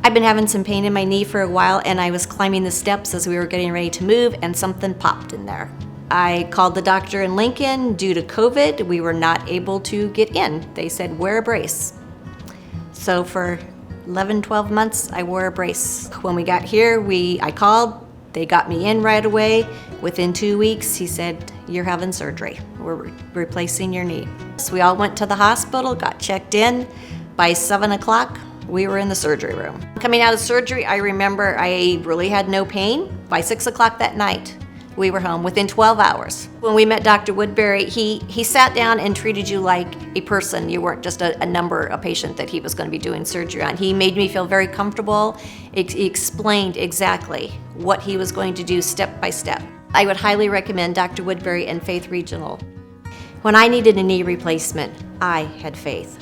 I've been having some pain in my knee for a while, and I was climbing the steps as we were getting ready to move, and something popped in there. I called the doctor in Lincoln. Due to COVID, we were not able to get in. They said, wear a brace. So for 11, 12 months, I wore a brace. When we got here, I called. They got me in right away. Within 2 weeks, he said, you're having surgery. We're replacing your knee. So we all went to the hospital, got checked in. By 7 o'clock, we were in the surgery room. Coming out of surgery, I remember I really had no pain. By 6 o'clock that night, we were home within 12 hours. When we met Dr. Woodbury, he sat down and treated you like a person. You weren't just a patient that he was going to be doing surgery on. He made me feel very comfortable. He explained exactly what he was going to do step by step. I would highly recommend Dr. Woodbury and Faith Regional. When I needed a knee replacement, I had faith.